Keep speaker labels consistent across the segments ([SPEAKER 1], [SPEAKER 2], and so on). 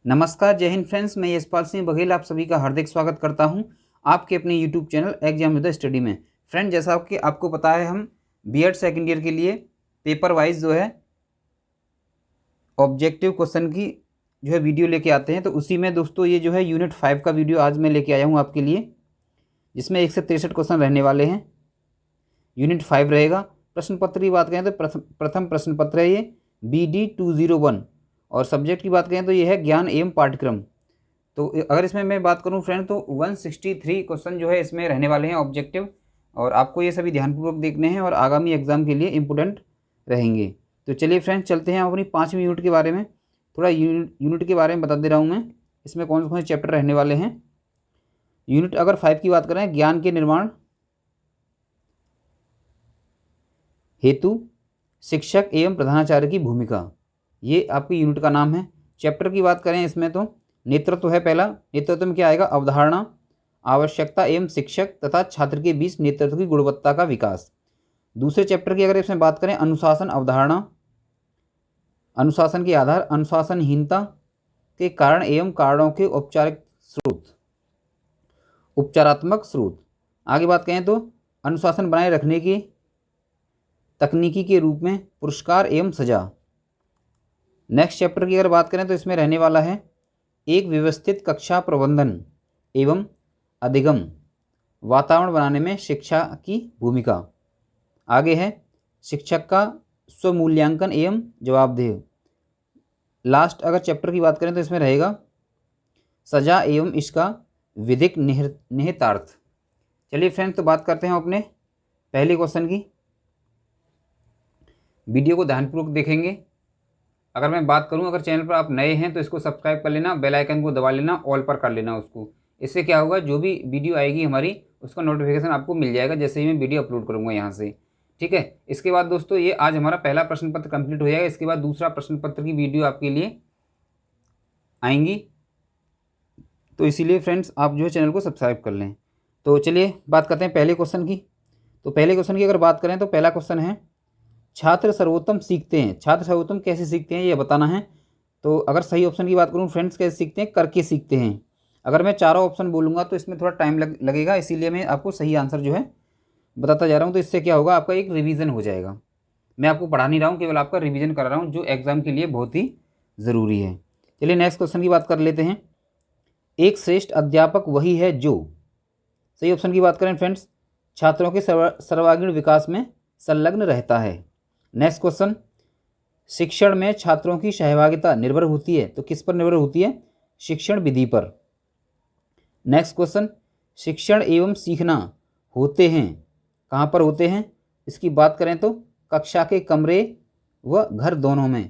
[SPEAKER 1] नमस्कार, जय हिंद फ्रेंड्स। मैं यशपाल सिंह बघेल आप सभी का हार्दिक स्वागत करता हूं आपके अपने YouTube channel exam with study में। फ्रेंड, जैसा कि आपको पता है, हम बीएड सेकेंड ईयर के लिए पेपर वाइज जो है ऑब्जेक्टिव क्वेश्चन की जो है वीडियो लेके आते हैं। तो उसी में दोस्तों ये जो है यूनिट 5 का वीडियो आज मैं लेके आया हूँ आपके लिए, जिसमें 1 से 63 क्वेश्चन रहने वाले हैं। यूनिट 5 रहेगा। प्रश्न पत्र की बात करें तो प्रथम प्रश्न पत्र है ये BD 201, और सब्जेक्ट की बात करें तो ये है ज्ञान एवं पाठ्यक्रम। तो अगर इसमें मैं बात करूं फ्रेंड, तो 163 क्वेश्चन जो है इसमें रहने वाले हैं ऑब्जेक्टिव, और आपको ये सभी ध्यानपूर्वक देखने हैं और आगामी एग्जाम के लिए इम्पोर्टेंट रहेंगे। तो चलिए फ्रेंड, चलते हैं अपनी 5वीं यूनिट के बारे में। थोड़ा यूनिट के बारे में बता दे रहा हूँ मैं, इसमें कौन कौन से चैप्टर रहने वाले हैं। यूनिट अगर 5 की बात करें, ज्ञान के निर्माण हेतु शिक्षक एवं प्रधानाचार्य की भूमिका, ये आपकी यूनिट का नाम है। चैप्टर की बात करें इसमें तो नेतृत्व है पहला। नेतृत्व में क्या आएगा? अवधारणा, आवश्यकता एवं शिक्षक तथा छात्र के बीच नेतृत्व की गुणवत्ता का विकास। दूसरे चैप्टर की अगर इसमें बात करें, अनुशासन, अवधारणा, अनुशासन के आधार, अनुशासनहीनता के कारण एवं कारणों के उपचारात्मक स्रोत। आगे बात करें तो अनुशासन बनाए रखने की तकनीकी के रूप में पुरस्कार एवं सजा। नेक्स्ट चैप्टर की अगर बात करें तो इसमें रहने वाला है एक व्यवस्थित कक्षा प्रबंधन एवं अधिगम वातावरण बनाने में शिक्षा की भूमिका। आगे है शिक्षक का स्वमूल्यांकन एवं जवाबदेह। लास्ट अगर चैप्टर की बात करें तो इसमें रहेगा सजा एवं इसका विधिक निहितार्थ। चलिए फ्रेंड्स, तो बात करते हैं अपने पहले क्वेश्चन की। वीडियो को ध्यानपूर्वक देखेंगे। अगर मैं बात करूं, अगर चैनल पर आप नए हैं तो इसको सब्सक्राइब कर लेना, बेल आइकन को दबा लेना, ऑल पर कर लेना उसको। इससे क्या होगा, जो भी वीडियो आएगी हमारी उसका नोटिफिकेशन आपको मिल जाएगा जैसे ही मैं वीडियो अपलोड करूंगा यहाँ से। ठीक है। इसके बाद दोस्तों, ये आज हमारा पहला प्रश्न पत्र कंप्लीट हो जाएगा। इसके बाद दूसरा प्रश्न पत्र की वीडियो आपके लिए आएंगी, तो इसीलिए फ्रेंड्स आप जो है चैनल को सब्सक्राइब कर लें। तो चलिए बात करते हैं पहले क्वेश्चन की। तो पहले क्वेश्चन की अगर बात करें तो पहला क्वेश्चन है, छात्र सर्वोत्तम सीखते हैं। छात्र सर्वोत्तम कैसे सीखते हैं, ये बताना है। तो अगर सही ऑप्शन की बात करूं फ्रेंड्स, कैसे सीखते हैं? करके सीखते हैं। अगर मैं चारों ऑप्शन बोलूँगा तो इसमें थोड़ा टाइम लगेगा, इसीलिए मैं आपको सही आंसर जो है बताता जा रहा हूं। तो इससे क्या होगा, आपका एक रिवीजन हो जाएगा। मैं आपको पढ़ा नहीं रहा हूँ, केवल आपका रिवीजन कर रहा हूँ, जो एग्जाम के लिए बहुत ही ज़रूरी है। चलिए नेक्स्ट क्वेश्चन की बात कर लेते हैं। एक श्रेष्ठ अध्यापक वही है जो, सही ऑप्शन की बात करें फ्रेंड्स, छात्रों के सर्वांगीण विकास में संलग्न रहता है। नेक्स्ट क्वेश्चन, शिक्षण में छात्रों की सहभागिता निर्भर होती है, तो किस पर निर्भर होती है? शिक्षण विधि पर। नेक्स्ट क्वेश्चन, शिक्षण एवं सीखना होते हैं, कहाँ पर होते हैं? इसकी बात करें तो कक्षा के कमरे व घर दोनों में।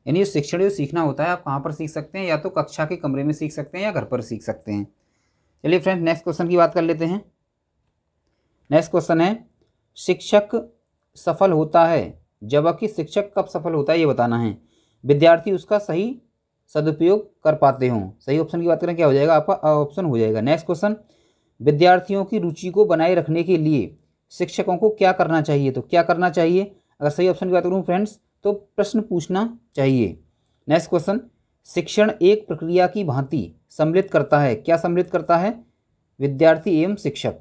[SPEAKER 1] यानी शिक्षण जो सीखना होता है, आप कहाँ पर सीख सकते हैं? या तो कक्षा के कमरे में सीख सकते हैं या घर पर सीख सकते हैं। चलिए फ्रेंड्स, नेक्स्ट क्वेश्चन की बात कर लेते हैं। नेक्स्ट क्वेश्चन है, शिक्षक सफल होता है, जबकि शिक्षक कब सफल होता है ये बताना है। विद्यार्थी उसका सही सदुपयोग कर पाते हों। सही ऑप्शन की बात करें, क्या हो जाएगा आपका? ऑप्शन हो जाएगा। नेक्स्ट क्वेश्चन, विद्यार्थियों की रुचि को बनाए रखने के लिए शिक्षकों को क्या करना चाहिए? तो क्या करना चाहिए? अगर सही ऑप्शन की बात करूँ फ्रेंड्स, तो प्रश्न पूछना चाहिए। नेक्स्ट क्वेश्चन, शिक्षण एक प्रक्रिया की भांति सम्मिलित करता है। क्या सम्मिलित करता है? विद्यार्थी एवं शिक्षक।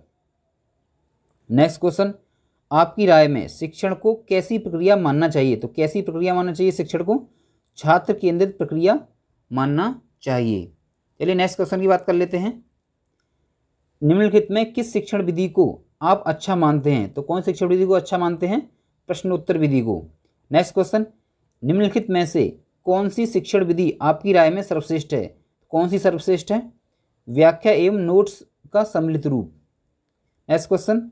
[SPEAKER 1] नेक्स्ट क्वेश्चन, आपकी राय में शिक्षण को कैसी प्रक्रिया मानना चाहिए? तो कैसी प्रक्रिया मानना चाहिए शिक्षण को? छात्र केंद्रित प्रक्रिया मानना चाहिए। चलिए नेक्स्ट क्वेश्चन की बात कर लेते हैं। निम्नलिखित में किस शिक्षण विधि को आप अच्छा मानते हैं? तो कौन शिक्षण विधि को अच्छा मानते हैं? प्रश्नोत्तर विधि को। नेक्स्ट क्वेश्चन, निम्नलिखित में से कौन सी शिक्षण विधि आपकी राय में सर्वश्रेष्ठ है? कौन सी सर्वश्रेष्ठ है? व्याख्या एवं नोट्स का सम्मिलित रूप। नेक्स्ट क्वेश्चन,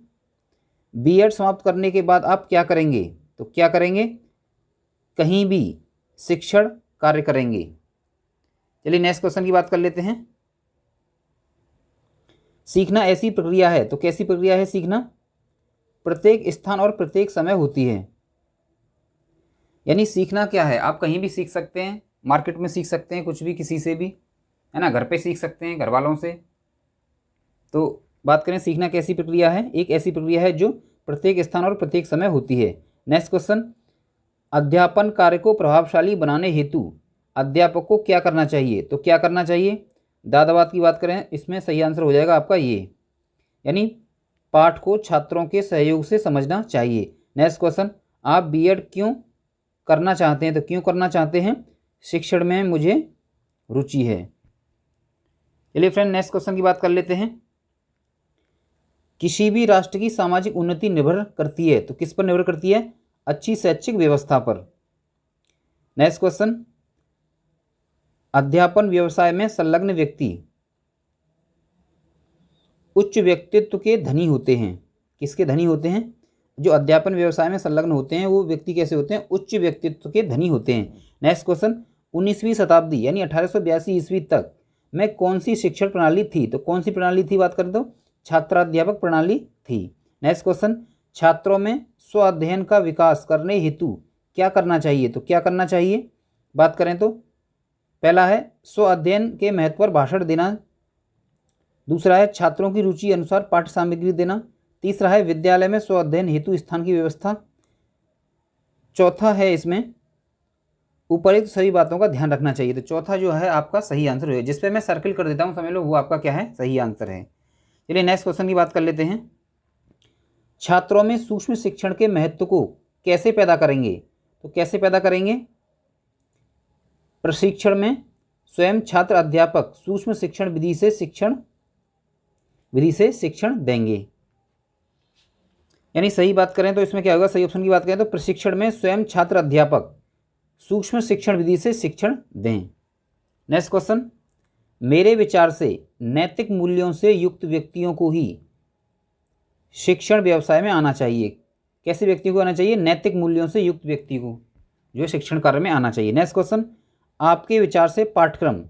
[SPEAKER 1] बीएड समाप्त करने के बाद आप क्या करेंगे? तो क्या करेंगे? कहीं भी शिक्षण कार्य करेंगे। चलिए नेक्स्ट क्वेश्चन की बात कर लेते हैं। सीखना ऐसी प्रक्रिया है, तो कैसी प्रक्रिया है सीखना? प्रत्येक स्थान और प्रत्येक समय होती है। यानी सीखना क्या है, आप कहीं भी सीख सकते हैं, मार्केट में सीख सकते हैं, कुछ भी, किसी से भी, है ना, घर पे सीख सकते हैं, घर वालों से। तो बात करें सीखना कैसी प्रक्रिया है, एक ऐसी प्रक्रिया है जो प्रत्येक स्थान और प्रत्येक समय होती है। नेक्स्ट क्वेश्चन, अध्यापन कार्य को प्रभावशाली बनाने हेतु अध्यापक को क्या करना चाहिए, तो क्या करना चाहिए, दादाबाद की बात करें इसमें सही आंसर हो जाएगा आपका ये, यानी पाठ को छात्रों के सहयोग से समझना चाहिए। नेक्स्ट क्वेश्चन, आप बीएड क्यों करना चाहते हैं, तो क्यों करना चाहते हैं, शिक्षण में मुझे रुचि है। चलिए फ्रेंड नेक्स्ट क्वेश्चन की बात कर लेते हैं। किसी भी राष्ट्र की सामाजिक उन्नति निर्भर करती है, तो किस पर निर्भर करती है, अच्छी शैक्षिक व्यवस्था पर। नेक्स्ट क्वेश्चन, अध्यापन व्यवसाय में संलग्न व्यक्ति उच्च व्यक्तित्व के धनी होते हैं। किसके धनी होते हैं, जो अध्यापन व्यवसाय में संलग्न होते हैं वो व्यक्ति कैसे होते हैं, उच्च व्यक्तित्व के धनी होते हैं। नेक्स्ट क्वेश्चन, 19वीं शताब्दी यानी 1882 ईस्वी तक में कौन सी शिक्षण प्रणाली थी, तो कौन सी प्रणाली थी, बात करें तो छात्राध्यापक प्रणाली थी। नेक्स्ट क्वेश्चन, छात्रों में स्व अध्ययन का विकास करने हेतु क्या करना चाहिए, तो क्या करना चाहिए, बात करें तो पहला है स्व अध्ययन के महत्व पर भाषण देना, दूसरा है छात्रों की रुचि अनुसार पाठ्य सामग्री देना, तीसरा है विद्यालय में स्व अध्ययन हेतु स्थान की व्यवस्था, चौथा है इसमें उपरोक्त सभी बातों का ध्यान रखना चाहिए। तो चौथा जो है आपका सही आंसर है, जिस पे मैं सर्किल कर देता हूँ समझ लो वो आपका क्या है, सही आंसर है। चलिए नेक्स्ट क्वेश्चन की बात कर लेते हैं। छात्रों में सूक्ष्म शिक्षण के महत्व को कैसे पैदा करेंगे, तो कैसे पैदा करेंगे, प्रशिक्षण में स्वयं छात्र अध्यापक सूक्ष्म शिक्षण विधि से शिक्षण देंगे। यानी सही बात करें तो इसमें क्या होगा, सही ऑप्शन की बात करें तो प्रशिक्षण में स्वयं छात्र अध्यापक सूक्ष्म शिक्षण विधि से शिक्षण दें। नेक्स्ट क्वेश्चन, मेरे विचार से नैतिक मूल्यों से युक्त व्यक्तियों को ही शिक्षण व्यवसाय में आना चाहिए। कैसे व्यक्ति को आना चाहिए, नैतिक मूल्यों से युक्त व्यक्ति को जो शिक्षण कार्य में आना चाहिए। नेक्स्ट क्वेश्चन, आपके विचार से पाठ्यक्रम,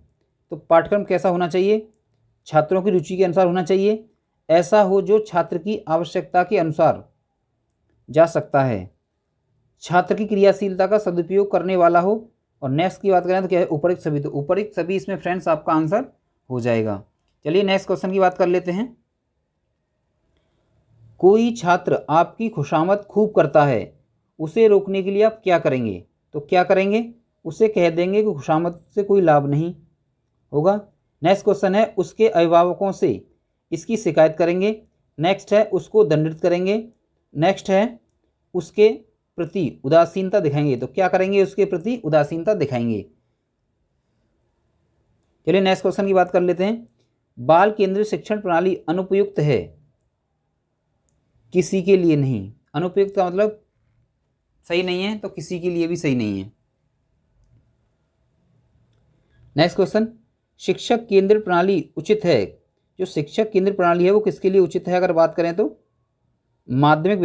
[SPEAKER 1] तो पाठ्यक्रम कैसा होना चाहिए, छात्रों की रुचि के अनुसार होना चाहिए, ऐसा हो जो छात्र की आवश्यकता के अनुसार जा सकता है, छात्र की क्रियाशीलता का सदुपयोग करने वाला हो, और नेक्स्ट की बात करें तो क्या है, उपरोक्त सभी, तो उपरोक्त सभी इसमें फ्रेंड्स आपका आंसर हो जाएगा। चलिए नेक्स्ट क्वेश्चन की बात कर लेते हैं। कोई छात्र आपकी खुशामद खूब करता है, उसे रोकने के लिए आप क्या करेंगे, तो क्या करेंगे, उसे कह देंगे कि खुशामद से कोई लाभ नहीं होगा। नेक्स्ट क्वेश्चन है, उसके अभिभावकों से इसकी शिकायत करेंगे। नेक्स्ट है, उसको दंडित करेंगे। नेक्स्ट है, उसके प्रति उदासीनता दिखाएंगे, तो क्या करेंगे, उसके प्रति उदासीनता दिखाएंगे। चलिए नेक्स्ट क्वेश्चन की बात कर लेते हैं। बाल केंद्रित शिक्षण प्रणाली अनुपयुक्त है, किसी के लिए नहीं। अनुपयुक्त का मतलब सही नहीं है, तो किसी के लिए भी सही नहीं है। नेक्स्ट क्वेश्चन, शिक्षक केंद्रित प्रणाली उचित है, जो शिक्षक केंद्रित प्रणाली है वो किसके लिए उचित है, अगर बात करें तो माध्यमिक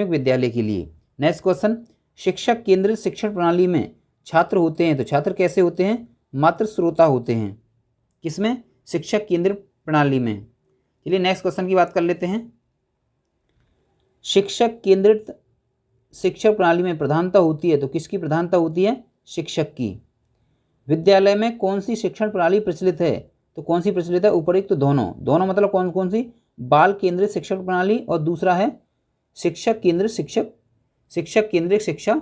[SPEAKER 1] विद्यालय के लिए। नेक्स्ट क्वेश्चन, शिक्षक केंद्रित शिक्षण प्रणाली में छात्र होते हैं, तो छात्र कैसे होते हैं, मात्र श्रोता होते हैं, किसमें, शिक्षक केंद्रित प्रणाली में। चलिए नेक्स्ट क्वेश्चन की बात कर लेते हैं। शिक्षक केंद्रित शिक्षण प्रणाली में प्रधानता होती है, तो किसकी प्रधानता होती है, शिक्षक की। विद्यालय में कौन सी शिक्षण प्रणाली प्रचलित है, तो कौन सी प्रचलित है, उपरोक्त तो दोनों मतलब कौन सी, बाल केंद्रित शिक्षण प्रणाली और दूसरा है शिक्षक केंद्रित शिक्षा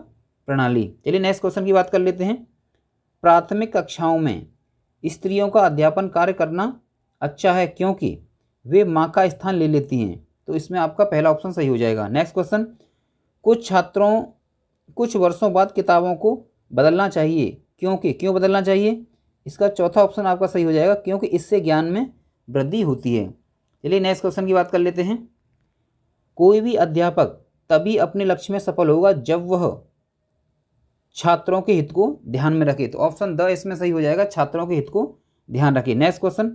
[SPEAKER 1] प्रणाली। चलिए नेक्स्ट क्वेश्चन की बात कर लेते हैं। प्राथमिक कक्षाओं में स्त्रियों का अध्यापन कार्य करना अच्छा है क्योंकि वे मां का स्थान ले लेती हैं, तो इसमें आपका पहला ऑप्शन सही हो जाएगा। नेक्स्ट क्वेश्चन, कुछ छात्रों कुछ वर्षों बाद किताबों को बदलना चाहिए क्योंकि, क्यों बदलना चाहिए, इसका चौथा ऑप्शन आपका सही हो जाएगा, क्योंकि इससे ज्ञान में वृद्धि होती है। चलिए नेक्स्ट क्वेश्चन की बात कर लेते हैं। कोई भी अध्यापक तभी अपने लक्ष्य में सफल होगा जब वह छात्रों के हित को ध्यान में रखे, तो ऑप्शन द इसमें सही हो जाएगा, छात्रों के हित को ध्यान रखे। नेक्स्ट क्वेश्चन,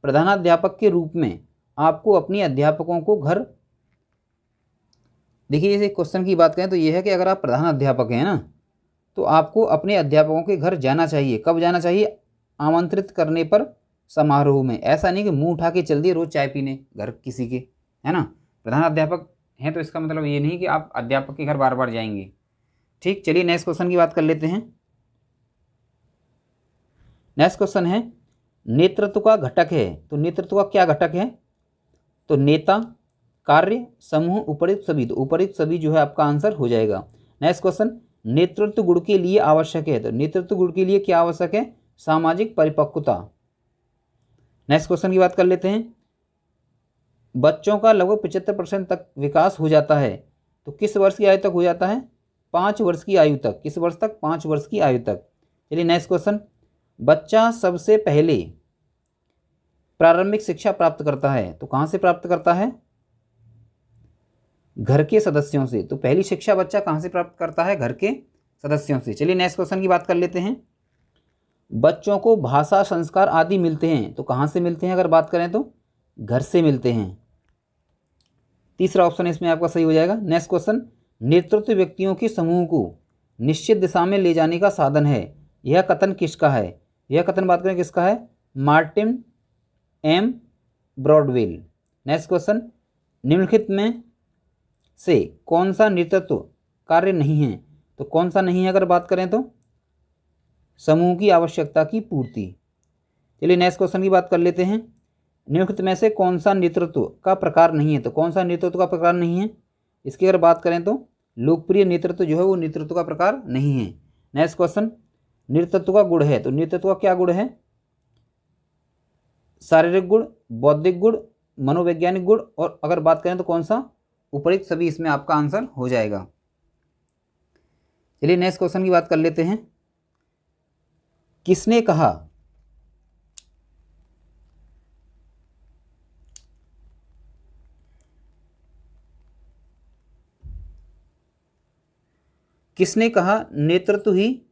[SPEAKER 1] प्रधानाध्यापक के रूप में आपको अपनी अध्यापकों को घर, देखिए इस क्वेश्चन की बात करें तो यह है कि अगर आप प्रधान अध्यापक हैं ना, तो आपको अपने अध्यापकों के घर जाना चाहिए। कब जाना चाहिए, आमंत्रित करने पर, समारोह में। ऐसा नहीं कि मुंह उठा के चल दिए रोज चाय पीने घर किसी के, है ना। प्रधान अध्यापक हैं तो इसका मतलब ये नहीं कि आप अध्यापक के घर बार बार जाएंगे। ठीक, चलिए नेक्स्ट क्वेश्चन की बात कर लेते हैं। नेक्स्ट क्वेश्चन है, नेतृत्व का घटक है, तो नेतृत्व का क्या घटक है, तो नेता, कार्य, समूह, उपरिक्त सभी, तो उपरिक्त सभी जो है आपका आंसर हो जाएगा। नेक्स्ट क्वेश्चन, नेतृत्व गुण के लिए आवश्यक है। तो नेतृत्व गुण के लिए क्या आवश्यक है? सामाजिक परिपक्वता। नेक्स्ट क्वेश्चन की बात कर लेते हैं। बच्चों का लगभग 75% तक विकास हो जाता है, तो किस वर्ष की आयु तक हो जाता है? 5 वर्ष की आयु तक। किस वर्ष तक? 5 वर्ष की आयु तक। चलिए नेक्स्ट क्वेश्चन। बच्चा सबसे पहले प्रारंभिक शिक्षा प्राप्त करता है, तो कहाँ से प्राप्त करता है? घर के सदस्यों से। तो पहली शिक्षा बच्चा कहाँ से प्राप्त करता है? घर के सदस्यों से। चलिए नेक्स्ट क्वेश्चन की बात कर लेते हैं। बच्चों को भाषा, संस्कार आदि मिलते हैं, तो कहाँ से मिलते हैं? अगर बात करें तो घर से मिलते हैं। तीसरा ऑप्शन इसमें आपका सही हो जाएगा। Next question. नेतृत्व व्यक्तियों के समूह को निश्चित दिशा में ले जाने का साधन है, यह कथन किसका है? यह कथन बात करें किसका है? Martin M Broadwell. Next question. निम्नलिखित में से कौन सा नेतृत्व कार्य नहीं है? तो कौन सा नहीं है अगर बात करें तो? समूह की आवश्यकता की पूर्ति। चलिए नेक्स्ट क्वेश्चन की बात कर लेते हैं। निम्नलिखित में से कौन सा नेतृत्व का प्रकार नहीं है? तो कौन सा नेतृत्व का प्रकार नहीं है? इसकी अगर बात करें तो लोकप्रिय नेतृत्व जो है वो नेतृत्व का प्रकार नहीं है। Next question. नेतृत्व का गुण है, तो नेतृत्व का क्या गुण है? शारीरिक गुण, बौद्धिक गुण, मनोवैज्ञानिक गुण, और अगर बात करें तो कौन सा? उपयुक्त सभी इसमें आपका आंसर हो जाएगा। चलिए नेक्स्ट क्वेश्चन की बात कर लेते हैं। किसने कहा नेतृत्व ही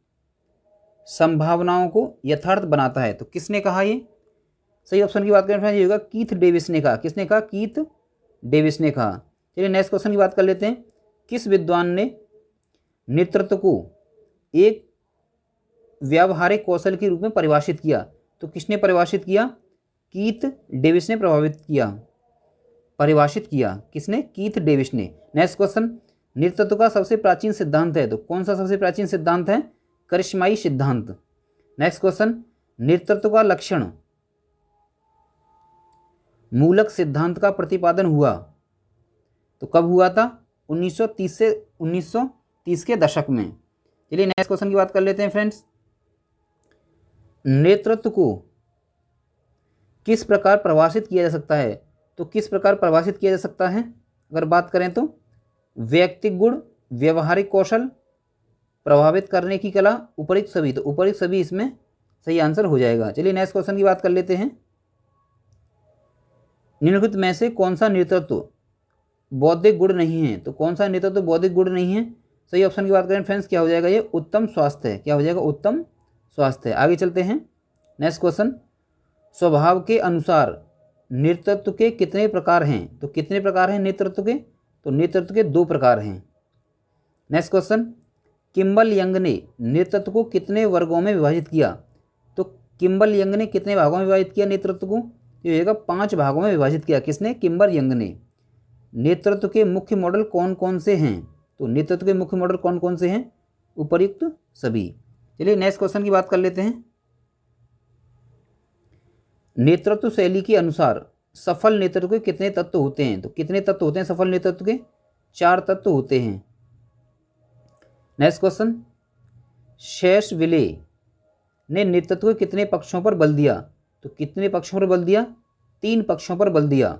[SPEAKER 1] संभावनाओं को यथार्थ बनाता है? तो किसने कहा ये? सही ऑप्शन की बात करें फ्रेंड्स ये होगा कीथ डेविस ने कहा। किसने कहा? कीथ डेविस ने कहा। चलिए नेक्स्ट क्वेश्चन की बात कर लेते हैं। किस विद्वान ने नेतृत्व को एक व्यावहारिक कौशल के रूप में परिभाषित किया? तो किसने परिभाषित किया? कीथ डेविस ने परिभाषित किया। किसने? कीथ डेविस ने। Next question. नेतृत्व का सबसे प्राचीन सिद्धांत है, तो कौन सा सबसे प्राचीन सिद्धांत है? करिश्माई सिद्धांत। Next question. नेतृत्व का लक्षण मूलक सिद्धांत का प्रतिपादन हुआ, तो कब हुआ था? 1930 के दशक में। चलिए नेक्स्ट क्वेश्चन की बात कर लेते हैं फ्रेंड्स। नेतृत्व को किस प्रकार परिभाषित किया जा सकता है? तो किस प्रकार परिभाषित किया जा सकता है अगर बात करें तो? व्यक्तिगत गुण, व्यवहारिक कौशल, प्रभावित करने की कला, उपयुक्त सभी। तो उपयुक्त सभी इसमें सही आंसर हो जाएगा। चलिए नेक्स्ट क्वेश्चन की बात कर लेते हैं। निम्नलिखित में से कौन सा नेतृत्व बौद्धिक गुण नहीं है? तो कौन सा नेतृत्व बौद्धिक गुण नहीं है? सही ऑप्शन की बात करें फ्रेंड्स क्या हो जाएगा? ये उत्तम स्वास्थ्य है। क्या हो जाएगा? उत्तम स्वास्थ्य है। आगे चलते हैं। Next question. स्वभाव के अनुसार नेतृत्व के कितने प्रकार हैं? तो कितने प्रकार हैं नेतृत्व के? तो नेतृत्व के 2 प्रकार हैं। Next question. किम्बल यंग ने नेतृत्व को कितने वर्गों में विभाजित किया? तो किम्बल यंग ने कितने भागों में विभाजित किया नेतृत्व को? ये होगा 5 भागों में विभाजित किया। किसने? किम्बल यंग ने। नेतृत्व के मुख्य मॉडल कौन कौन से हैं? तो नेतृत्व के मुख्य मॉडल कौन कौन से हैं? उपयुक्त सभी। चलिए नेक्स्ट क्वेश्चन की बात कर लेते हैं। नेतृत्व शैली के अनुसार सफल नेतृत्व के कितने तत्व होते हैं? तो कितने तत्व होते हैं सफल नेतृत्व के? 4 तत्व होते हैं। Next question. शेषविले ने नेतृत्व के कितने पक्षों पर बल दिया? तो कितने पक्षों पर बल दिया? 3 पक्षों पर बल दिया।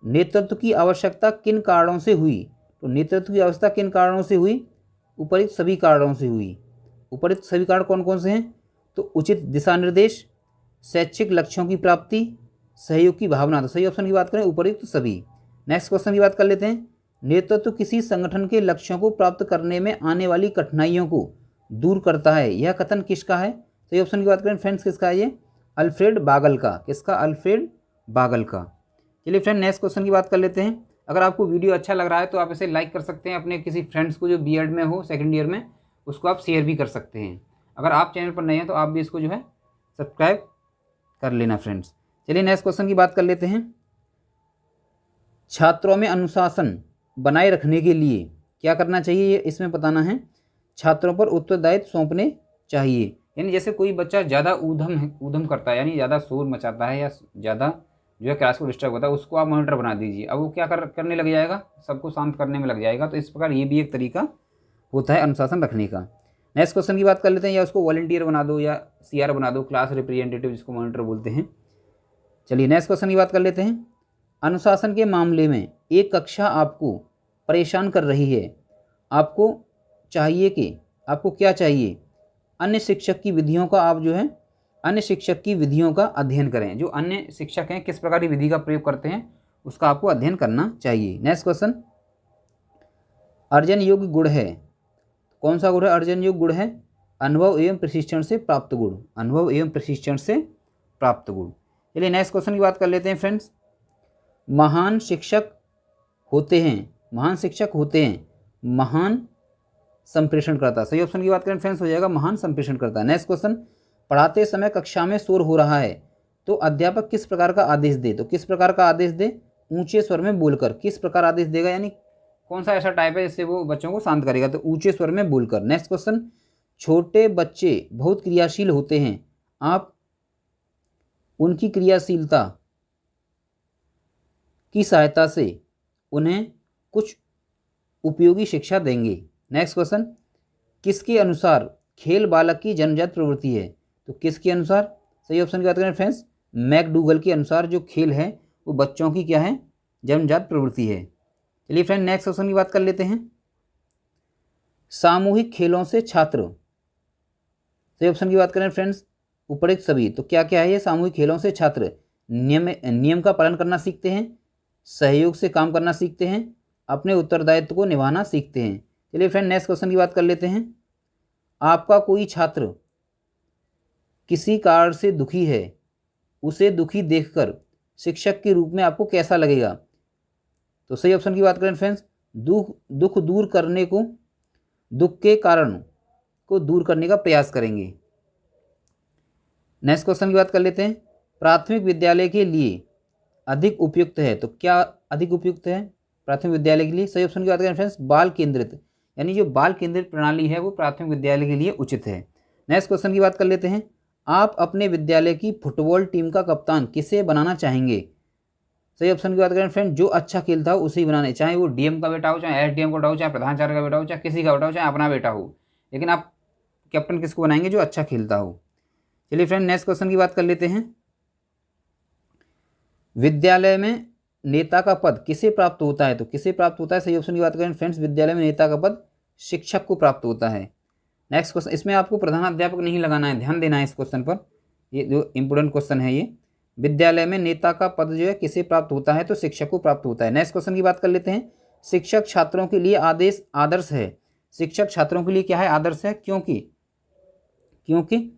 [SPEAKER 1] नेतृत्व की आवश्यकता किन कारणों से हुई? तो नेतृत्व की आवश्यकता किन कारणों से हुई? उपयुक्त सभी कारणों से हुई। उपयुक्त सभी कारण कौन कौन से हैं? तो उचित दिशा निर्देश, शैक्षिक लक्ष्यों की प्राप्ति, सहयोग की भावना। तो सही ऑप्शन की बात करें उपयुक्त सभी। नेक्स्ट क्वेश्चन की बात कर लेते हैं। नेतृत्व किसी संगठन के लक्ष्यों को प्राप्त करने में आने वाली कठिनाइयों को दूर करता है, यह कथन किसका है? सही ऑप्शन की बात करें फ्रेंड्स किसका है ये? अल्फ्रेड बागल का। किसका? अल्फ्रेड बागल का। चलिए फ्रेंड नेक्स्ट क्वेश्चन की बात कर लेते हैं। अगर आपको वीडियो अच्छा लग रहा है तो आप इसे लाइक कर सकते हैं। अपने किसी फ्रेंड्स को जो बीएड में हो, सेकंड ईयर में, उसको आप शेयर भी कर सकते हैं। अगर आप चैनल पर नए हैं तो आप भी इसको जो है सब्सक्राइब कर लेना फ्रेंड्स। चलिए नेक्स्ट क्वेश्चन की बात कर लेते हैं। छात्रों में अनुशासन बनाए रखने के लिए क्या करना चाहिए, ये इसमें बताना है। छात्रों पर उत्तरदायित्व सौंपने चाहिए। यानी जैसे कोई बच्चा ज़्यादा ऊधम करता है, यानी ज़्यादा शोर मचाता है या ज़्यादा जो है क्लास को डिस्टर्ब होता है, उसको आप मॉनिटर बना दीजिए। अब वो क्या करने लग जाएगा? सबको शांत करने में लग जाएगा। तो इस प्रकार ये भी एक तरीका होता है अनुशासन रखने का। नेक्स्ट क्वेश्चन की बात कर लेते हैं, या उसको वॉलंटियर बना दो या CR बना दो, क्लास रिप्रेजेंटेटिव जिसको मॉनिटर बोलते हैं। चलिए नेक्स्ट क्वेश्चन की बात कर लेते हैं। अनुशासन के मामले में एक कक्षा आपको परेशान कर रही है, आपको क्या चाहिए, अन्य शिक्षक की विधियों का आप जो है अन्य शिक्षक की विधियों का अध्ययन करें। जो अन्य शिक्षक हैं किस प्रकार की विधि का प्रयोग करते हैं उसका आपको अध्ययन करना चाहिए। नेक्स्ट क्वेश्चन, अर्जन योग्य गुण है, कौन सा गुण है अर्जन योग्य गुण है? अनुभव एवं प्रशिक्षण से प्राप्त गुण, अनुभव एवं प्रशिक्षण से प्राप्त गुण। चलिए नेक्स्ट क्वेश्चन की बात कर लेते हैं फ्रेंड्स। महान शिक्षक होते हैं महान संप्रेषणकर्ता। सही ऑप्शन की बात करें फ्रेंड्स हो जाएगा महान संप्रेषणकर्ता। नेक्स्ट क्वेश्चन, पढ़ाते समय कक्षा में शोर हो रहा है तो अध्यापक किस प्रकार का आदेश दे? तो किस प्रकार का आदेश दे? ऊंचे स्वर में बोलकर। किस प्रकार आदेश देगा, यानी कौन सा ऐसा टाइप है जिससे वो बच्चों को शांत करेगा? तो ऊंचे स्वर में बोलकर। नेक्स्ट क्वेश्चन, छोटे बच्चे बहुत क्रियाशील होते हैं, आप उनकी क्रियाशीलता की सहायता से उन्हें कुछ उपयोगी शिक्षा देंगे। नेक्स्ट क्वेश्चन, किसके अनुसार खेल बालक की जन्मजात प्रवृत्ति है? तो किसके अनुसार? सही ऑप्शन की बात करें फ्रेंड्स मैकडूगल के अनुसार जो खेल है वो बच्चों की क्या है? जन्मजात प्रवृत्ति है। चलिए फ्रेंड नेक्स्ट क्वेश्चन की बात कर लेते हैं। सामूहिक खेलों से छात्र, सही ऑप्शन की बात करें फ्रेंड्स उपरोक्त सभी, तो क्या क्या है ये? सामूहिक खेलों से छात्र नियम का पालन करना सीखते हैं, सहयोग से काम करना सीखते हैं, अपने उत्तरदायित्व को निभाना सीखते हैं। चलिए फ्रेंड नेक्स्ट क्वेश्चन की बात कर लेते हैं। आपका कोई छात्र किसी कारण से दुखी है, उसे दुखी देखकर शिक्षक के रूप में आपको कैसा लगेगा? तो सही ऑप्शन की बात करें फ्रेंड्स दुख के कारण को दूर करने का प्रयास करेंगे। नेक्स्ट क्वेश्चन की बात कर लेते हैं। प्राथमिक विद्यालय के लिए अधिक उपयुक्त है, तो क्या अधिक उपयुक्त है प्राथमिक विद्यालय के लिए? सही ऑप्शन की बात करें फ्रेंड्स बाल केंद्रित, यानी जो बाल केंद्रित प्रणाली है वो प्राथमिक विद्यालय के लिए उचित है। नेक्स्ट क्वेश्चन की बात कर लेते हैं। आप अपने विद्यालय की फुटबॉल टीम का कप्तान किसे बनाना चाहेंगे? सही ऑप्शन की बात करें फ्रेंड जो अच्छा खेलता हो उसे ही बनाने, चाहे वो DM का बेटा हो, चाहे SDM का बेटा हो, चाहे प्रधानाचार्य का बेटा हो, चाहे किसी का बेटा हो, चाहे अपना बेटा हो, लेकिन आप कैप्टन किसको बनाएंगे? जो अच्छा खेलता हो। चलिए फ्रेंड नेक्स्ट क्वेश्चन की बात कर लेते हैं। विद्यालय में नेता का पद किसे प्राप्त होता है? तो किसे प्राप्त होता है? सही ऑप्शन की बात करें फ्रेंड्स विद्यालय में नेता का पद शिक्षक को प्राप्त होता है। नेक्स्ट क्वेश्चन, इसमें आपको प्रधानाध्यापक नहीं लगाना है, ध्यान देना है इस क्वेश्चन पर, ये जो इंपोर्टेंट क्वेश्चन है ये। विद्यालय में नेता का पद जो है किसे प्राप्त होता है? तो शिक्षक को प्राप्त होता है। नेक्स्ट क्वेश्चन की बात कर लेते हैं। शिक्षक छात्रों के लिए आदर्श है, शिक्षक छात्रों के लिए क्या है? आदर्श है, क्योंकि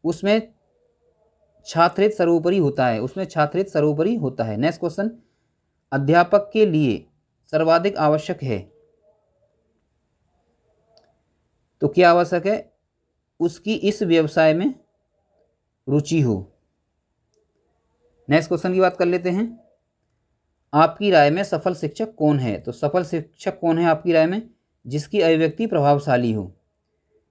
[SPEAKER 1] उसमें छात्रहित सर्वोपरि होता है। नेक्स्ट क्वेश्चन, अध्यापक के लिए सर्वाधिक आवश्यक है, तो क्या आवश्यक है? उसकी इस व्यवसाय में रुचि हो। नेक्स्ट क्वेश्चन की बात कर लेते हैं। आपकी राय में सफल शिक्षक कौन है? तो सफल शिक्षक कौन है आपकी राय में? जिसकी अभिव्यक्ति प्रभावशाली हो।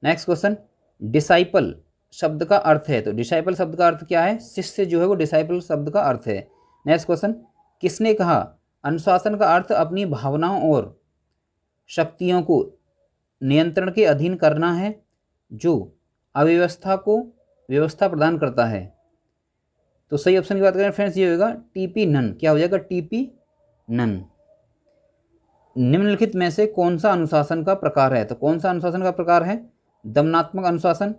[SPEAKER 1] नेक्स्ट क्वेश्चन, डिसाइपल शब्द का अर्थ है, तो डिसाइपल शब्द का अर्थ क्या है? शिष्य जो है वो डिसाइपल शब्द का अर्थ है। नेक्स्ट क्वेश्चन, किसने कहा अनुशासन का अर्थ अपनी भावनाओं और शक्तियों को नियंत्रण के अधीन करना है जो अव्यवस्था को व्यवस्था प्रदान करता है? तो सही ऑप्शन की बात करें फ्रेंड्स ये होगा TP नन। क्या हो जाएगा? TP none. निम्नलिखित में से कौन सा अनुशासन का प्रकार है? तो कौन सा अनुशासन का प्रकार है? दमनात्मक अनुशासन,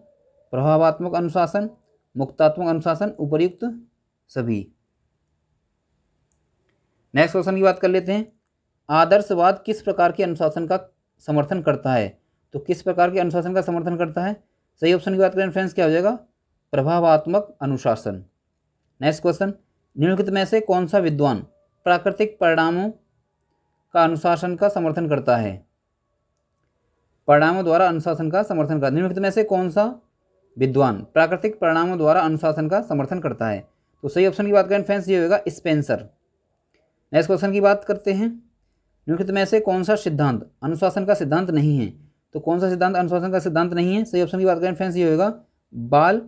[SPEAKER 1] प्रभावात्मक अनुशासन, मुक्तात्मक अनुशासन, उपर्युक्त सभी। नेक्स्ट क्वेश्चन की बात कर लेते हैं। आदर्शवाद किस प्रकार के अनुशासन का समर्थन करता है? तो किस प्रकार के अनुशासन का समर्थन करता है? सही ऑप्शन की बात करें फ्रेंड्स क्या हो जाएगा? प्रभावात्मक अनुशासन। नेक्स्ट क्वेश्चन, निम्नलिखित में से कौन सा विद्वान प्राकृतिक परिणामों का अनुशासन का समर्थन करता है? परिणामों द्वारा अनुशासन का समर्थन करता है। निम्नलिखित में से कौन सा विद्वान प्राकृतिक परिणामों द्वारा अनुशासन का समर्थन करता है? तो सही ऑप्शन की बात करें फ्रेंड्स ये होगा स्पेंसर। नेक्स्ट क्वेश्चन की बात करते हैं। निम्नलिखित में से कौन सा सिद्धांत अनुशासन का सिद्धांत नहीं है? तो कौन सा सिद्धांत अनुशासन का सिद्धांत नहीं है? सही ऑप्शन की बात करें फ्रेंड्स ये होगा बाल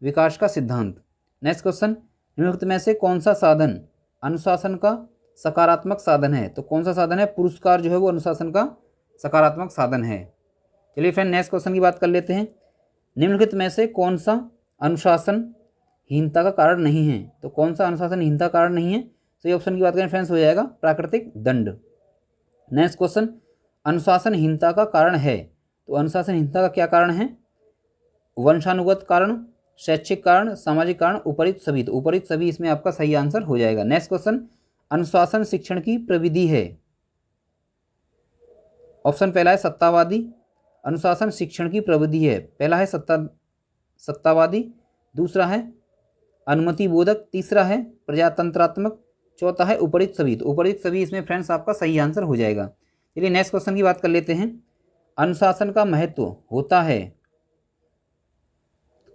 [SPEAKER 1] विकास का सिद्धांत। नेक्स्ट क्वेश्चन, निम्नलिखित में से कौन सा साधन अनुशासन का सकारात्मक साधन है? तो कौन सा साधन है? पुरस्कार जो है वो अनुशासन का सकारात्मक साधन है। चलिए फ्रेंड नेक्स्ट क्वेश्चन की बात कर लेते हैं। निम्नलिखित में से कौन सा अनुशासनहीनता का कारण नहीं है? तो कौन सा अनुशासनहीनता का कारण नहीं है? सही ऑप्शन की बात करें फ्रेंड्स हो जाएगा प्राकृतिक दंड। नेक्स्ट क्वेश्चन, अनुशासनहीनता का कारण है, तो अनुशासनहीनता का क्या कारण है? वंशानुगत कारण, शैक्षिक कारण, सामाजिक कारण, उपरिक्त सभी। तो उपरिक्त सभी इसमें आपका सही आंसर हो जाएगा। नेक्स्ट क्वेश्चन, अनुशासन शिक्षण की प्रविधि है। ऑप्शन पहला है सत्तावादी, अनुशासन शिक्षण की प्रविधि है। पहला है सत्तावादी, दूसरा है अनुमति बोधक, तीसरा है प्रजातंत्रात्मक, चौथा है उपरिक्त सभी। तो उपरिक्त सभी इसमें फ्रेंड्स आपका सही आंसर हो जाएगा। चलिए नेक्स्ट क्वेश्चन की बात कर लेते हैं। अनुशासन का महत्व होता है,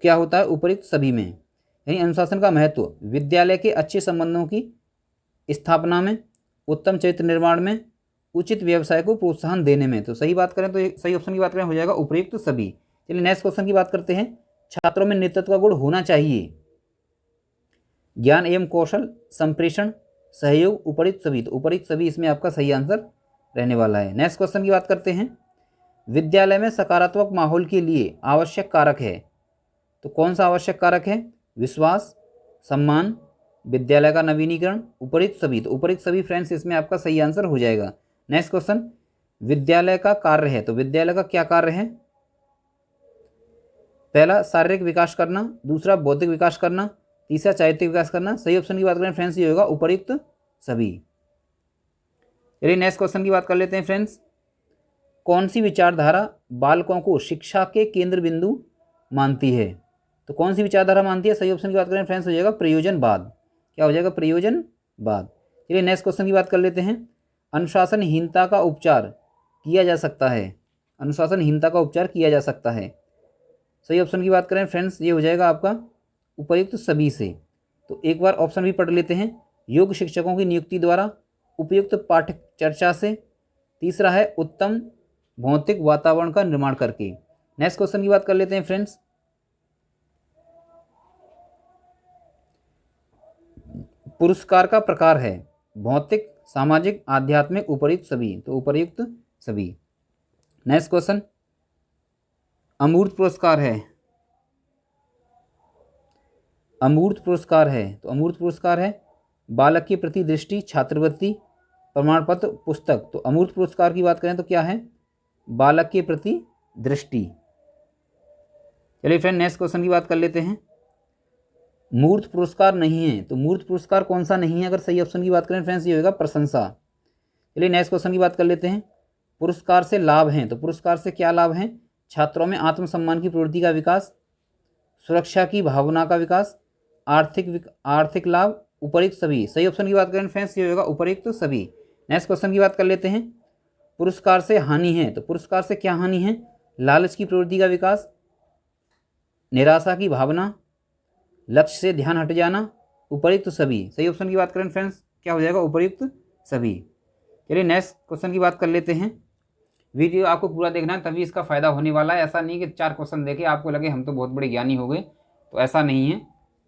[SPEAKER 1] क्या होता है? उपरिक्त सभी में। यानी अनुशासन का महत्व विद्यालय के अच्छे संबंधों की स्थापना में, उत्तम चरित्र निर्माण में, उचित व्यवसाय को प्रोत्साहन देने में। तो सही बात करें तो सही ऑप्शन की बात करें हो जाएगा उपयुक्त सभी। चलिए नेक्स्ट क्वेश्चन की बात करते हैं। छात्रों में नेतृत्व का गुण होना चाहिए। ज्ञान एवं कौशल, संप्रेषण, सहयोग, उपरिक्त सभी। तो उपरिक्त सभी इसमें आपका सही आंसर रहने वाला है। नेक्स्ट क्वेश्चन की बात करते हैं। विद्यालय में सकारात्मक माहौल के लिए आवश्यक कारक है, तो कौन सा आवश्यक कारक है? विश्वास, सम्मान, विद्यालय का नवीनीकरण, उपरिक्त सभी। तो उपरिक्त सभी फ्रेंड्स इसमें आपका सही आंसर हो जाएगा। नेक्स्ट क्वेश्चन, विद्यालय का कार्य है, तो विद्यालय का क्या कार्य है? पहला शारीरिक विकास करना, दूसरा बौद्धिक विकास करना, तीसरा चारित्रिक विकास करना। सही ऑप्शन की बात करें फ्रेंड्स ये होगा उपरिक्त सभी। चलिए नेक्स्ट क्वेश्चन की बात कर लेते हैं फ्रेंड्स। कौन सी विचारधारा बालकों को शिक्षा के केंद्र बिंदु मानती है? तो कौन सी विचारधारा मानती है? सही ऑप्शन की बात करें फ्रेंड्स हो जाएगा प्रयोजनवाद। क्या हो जाएगा? प्रयोजनवाद। चलिए नेक्स्ट क्वेश्चन की बात कर लेते हैं। अनुशासनहीनता का उपचार किया जा सकता है, अनुशासनहीनता का उपचार किया जा सकता है। सही ऑप्शन की बात करें फ्रेंड्स ये हो जाएगा आपका उपयुक्त सभी से। तो एक बार ऑप्शन भी पढ़ लेते हैं। योग्य शिक्षकों की नियुक्ति द्वारा, उपयुक्त पाठ्य चर्चा से, तीसरा है उत्तम भौतिक वातावरण का निर्माण करके। नेक्स्ट क्वेश्चन की बात कर लेते हैं फ्रेंड्स। पुरस्कार का प्रकार है भौतिक, सामाजिक, आध्यात्मिक, उपयुक्त सभी। तो उपयुक्त सभी। नेक्स्ट क्वेश्चन, अमूर्त पुरस्कार है, अमूर्त पुरस्कार है, तो अमूर्त पुरस्कार है बालक के प्रति दृष्टि, छात्रवृत्ति, प्रमाण पत्र, पुस्तक। तो अमूर्त पुरस्कार की बात करें तो क्या है? बालक के प्रति दृष्टि। चलिए फ्रेंड नेक्स्ट क्वेश्चन की बात कर लेते हैं। मूर्त पुरस्कार नहीं है, तो मूर्त पुरस्कार कौन सा नहीं है? अगर सही ऑप्शन की बात करें फ्रेंड्स ये होगा प्रशंसा। चलिए नेक्स्ट क्वेश्चन की बात कर लेते हैं। पुरस्कार से लाभ हैं, तो पुरस्कार से क्या लाभ हैं? छात्रों में आत्मसम्मान की प्रवृत्ति का विकास, सुरक्षा की भावना का विकास, आर्थिक लाभ, उपरिक्त सभी। सही ऑप्शन की बात करें फ्रेंड्स ये होगा उपरिक्त सभी। नेक्स्ट क्वेश्चन की बात कर लेते हैं। पुरस्कार से हानि है, तो पुरस्कार से क्या हानि है? लालच की प्रवृत्ति का विकास, निराशा की भावना, लक्ष्य से ध्यान हट जाना, उपरिक्त सभी। सही ऑप्शन की बात करें फ्रेंड्स क्या हो जाएगा? उपरिक्त सभी। चलिए नेक्स्ट क्वेश्चन की बात कर लेते हैं। वीडियो आपको पूरा देखना है तभी इसका फ़ायदा होने वाला है। ऐसा नहीं कि 4 क्वेश्चन देखे आपको लगे हम तो बहुत बड़े ज्ञानी हो गए, तो ऐसा नहीं है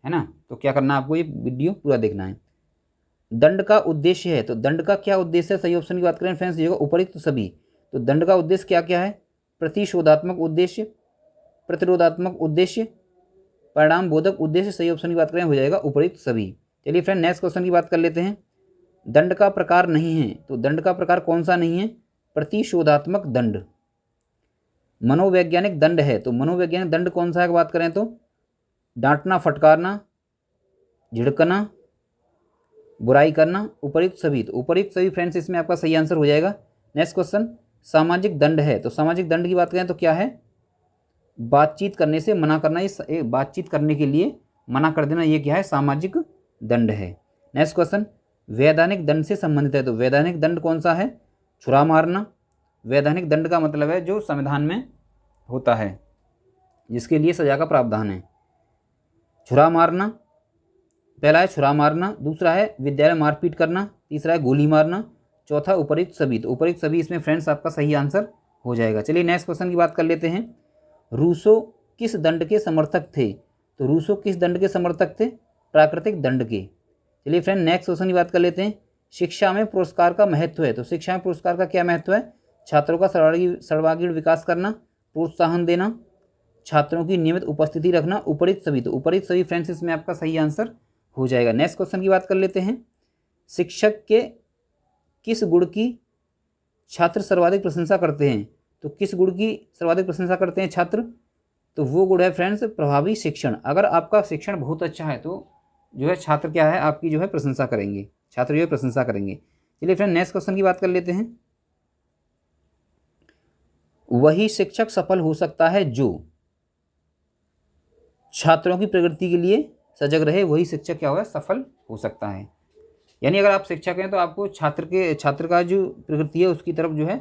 [SPEAKER 1] ना। तो क्या करना है आपको? ये वीडियो पूरा देखना है। दंड का उद्देश्य है, तो दंड का क्या उद्देश्य है? सही ऑप्शन की बात करें फ्रेंड्स ये होगा उपरिक्त सभी। तो दंड का उद्देश्य क्या क्या है? प्रतिशोधात्मक उद्देश्य, प्रतिरोधात्मक उद्देश्य, परिणाम बोधक उद्देश्य। सही ऑप्शन की बात करें हो जाएगा उपरिक्त सभी। चलिए फ्रेंड नेक्स्ट क्वेश्चन की बात कर लेते हैं। दंड का प्रकार नहीं है, तो दंड का प्रकार कौन सा नहीं है? प्रतिशोधात्मक दंड। मनोवैज्ञानिक दंड है, तो मनोवैज्ञानिक दंड कौन सा है बात करें तो? डांटना, फटकारना, झिड़कना, बुराई करना, उपरिक्त सभी। तो उपरिक्त सभी फ्रेंड्स इसमें आपका सही आंसर हो जाएगा। नेक्स्ट क्वेश्चन, सामाजिक दंड है, तो सामाजिक दंड की बात करें तो क्या है? बातचीत करने से मना करना, ये बातचीत करने के लिए मना कर देना, ये क्या है? सामाजिक दंड है। नेक्स्ट क्वेश्चन, वैधानिक दंड से संबंधित है, तो वैधानिक दंड कौन सा है? छुरा मारना। वैधानिक दंड का मतलब है जो संविधान में होता है, जिसके लिए सजा का प्रावधान है। छुरा मारना, पहला है छुरा मारना, दूसरा है विद्यालय मारपीट करना, तीसरा है गोली मारना, चौथा उपरिक्त सभी। तो उपरिक्त सभी इसमें फ्रेंड्स आपका सही आंसर हो जाएगा। चलिए नेक्स्ट क्वेश्चन की बात कर लेते हैं। रूसो किस दंड के समर्थक थे? तो रूसो किस दंड के समर्थक थे? प्राकृतिक दंड के। चलिए फ्रेंड नेक्स्ट क्वेश्चन की बात कर लेते हैं। शिक्षा में पुरस्कार का महत्व है, तो शिक्षा में पुरस्कार का क्या महत्व है? छात्रों का सर्वांगीण विकास करना, प्रोत्साहन देना, छात्रों की नियमित उपस्थिति रखना, उपरित सभी। तो उपरित सभी फ्रेंड्स इसमें आपका सही आंसर हो जाएगा। नेक्स्ट क्वेश्चन की बात कर लेते हैं। शिक्षक के किस गुण की छात्र सर्वाधिक प्रशंसा करते हैं? तो किस गुण की सर्वाधिक प्रशंसा करते हैं छात्र? तो वो गुण है फ्रेंड्स प्रभावी शिक्षण। अगर आपका शिक्षण बहुत अच्छा है तो जो है छात्र क्या है आपकी जो है प्रशंसा करेंगे, छात्र जो है प्रशंसा करेंगे। चलिए फ्रेंड नेक्स्ट क्वेश्चन की बात कर लेते हैं। वही शिक्षक सफल हो सकता है जो छात्रों की प्रगति के लिए सजग रहे। वही शिक्षक क्या होगा? सफल हो सकता है। यानी अगर आप शिक्षक हैं तो आपको छात्र का जो प्रगति है उसकी तरफ जो है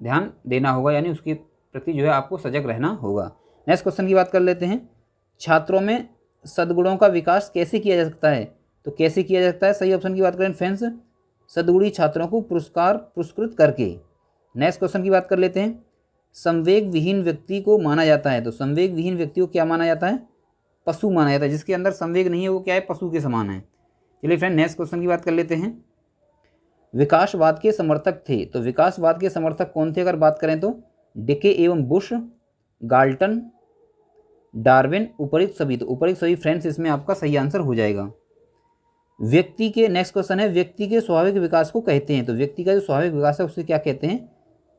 [SPEAKER 1] ध्यान देना होगा, यानी उसके प्रति जो है आपको सजग रहना होगा। नेक्स्ट क्वेश्चन की बात कर लेते हैं। छात्रों में सद्गुणों का विकास कैसे किया जा सकता है? तो कैसे किया जा सकता है? सही ऑप्शन की बात करें फ्रेंड्स, सद्गुणी छात्रों को पुरस्कृत करके। नेक्स्ट क्वेश्चन की बात कर लेते हैं। संवेग विहीन व्यक्ति को माना जाता है। तो संवेग विहीन व्यक्ति को क्या माना जाता है? पशु माना जाता है। जिसके अंदर संवेग नहीं है वो क्या है? पशु के समान है। चलिए फ्रेंड नेक्स्ट क्वेश्चन की बात कर लेते हैं। विकासवाद के समर्थक थे। तो विकासवाद के समर्थक कौन थे? अगर बात करें तो डिके एवं बुश, गाल्टन, डार्विन, उपरिक्त सभी। तो उपरिक्त सभी फ्रेंड्स इसमें आपका सही आंसर हो जाएगा। व्यक्ति के नेक्स्ट क्वेश्चन है, व्यक्ति के स्वाभाविक विकास को कहते हैं। तो व्यक्ति का जो स्वाभाविक विकास है उसे क्या कहते हैं?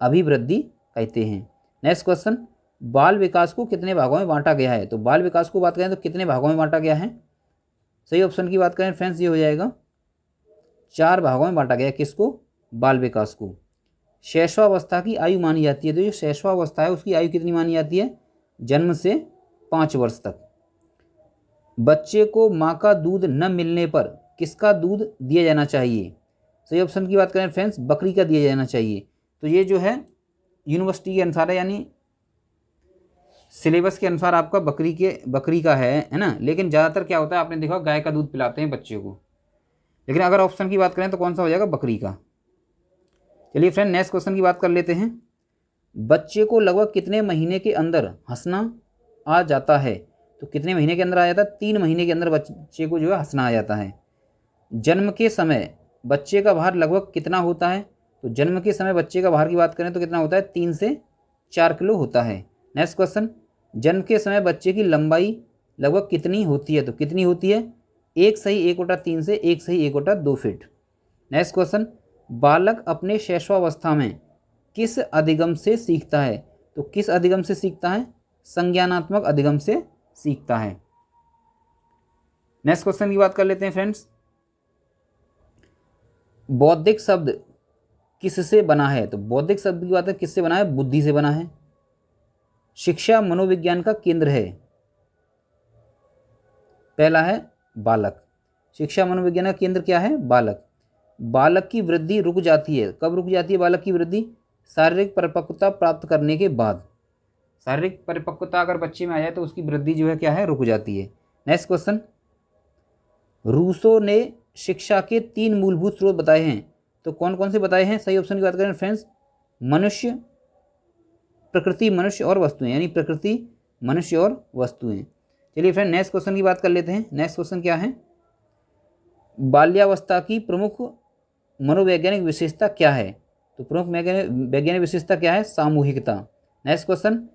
[SPEAKER 1] अभिवृद्धि कहते हैं। नेक्स्ट क्वेश्चन, बाल विकास को कितने भागों में बांटा गया है? तो बाल विकास को बात करें तो कितने भागों में बांटा गया है? सही ऑप्शन की बात करें फ्रेंड्स ये हो जाएगा 4 भागों में बांटा गया है। किसको? बाल विकास को। शैशवावस्था की आयु मानी जाती है। तो जो शैशवावस्था है उसकी आयु कितनी मानी जाती है? जन्म से 5 वर्ष तक। बच्चे को माँ का दूध न मिलने पर किसका दूध दिया जाना चाहिए? सही ऑप्शन की बात करें फ्रेंड्स बकरी का दिया जाना चाहिए। तो ये जो है यूनिवर्सिटी के अनुसार है, यानी सिलेबस के अनुसार आपका बकरी का है ना। लेकिन ज़्यादातर क्या होता है आपने देखा गाय का दूध पिलाते हैं बच्चे को, लेकिन अगर ऑप्शन की बात करें तो कौन सा हो जाएगा? बकरी का। चलिए फ्रेंड नेक्स्ट क्वेश्चन की बात कर लेते हैं। बच्चे को लगभग कितने महीने के अंदर हंसना आ जाता है? तो कितने महीने के अंदर आ जाता है? 3 महीने के अंदर बच्चे को जो है हंसना आ जाता है। जन्म के समय बच्चे का भार लगभग कितना होता है? तो जन्म के समय बच्चे का भार की बात करें तो कितना होता है? 3 से 4 किलो होता है। नेक्स्ट क्वेश्चन, जन्म के समय बच्चे की लंबाई लगभग कितनी होती है? तो कितनी होती है? 1 सही 1/3 से 1 सही 1/2 फीट। नेक्स्ट क्वेश्चन, बालक अपने शैशवावस्था में किस अधिगम से सीखता है? तो किस अधिगम से सीखता है? संज्ञानात्मक अधिगम से सीखता है। नेक्स्ट क्वेश्चन की बात कर लेते हैं फ्रेंड्स। बौद्धिक शब्द किससे बना है? तो बौद्धिक शब्द की बात है किससे बना है? बुद्धि से बना है। शिक्षा मनोविज्ञान का केंद्र है। पहला है बालक। शिक्षा मनोविज्ञान का केंद्र क्या है? बालक। बालक की वृद्धि रुक जाती है। कब रुक जाती है बालक की वृद्धि? शारीरिक परिपक्वता प्राप्त करने के बाद। शारीरिक परिपक्वता अगर बच्चे में आ जाए तो उसकी वृद्धि जो है क्या है? रुक जाती है। नेक्स्ट क्वेश्चन, रूसो ने शिक्षा के 3 मूलभूत स्रोत बताए हैं। तो कौन कौन से बताए हैं? सही ऑप्शन की बात करें फ्रेंड्स मनुष्य, प्रकृति, मनुष्य और वस्तुएं, यानी प्रकृति, मनुष्य और वस्तुएं। चलिए फ्रेंड नेक्स्ट क्वेश्चन की बात कर लेते हैं। नेक्स्ट क्वेश्चन क्या है? बाल्यावस्था की प्रमुख मनोवैज्ञानिक विशेषता क्या है? तो प्रमुख वैज्ञानिक विशेषता क्या है? सामूहिकता। नेक्स्ट क्वेश्चन,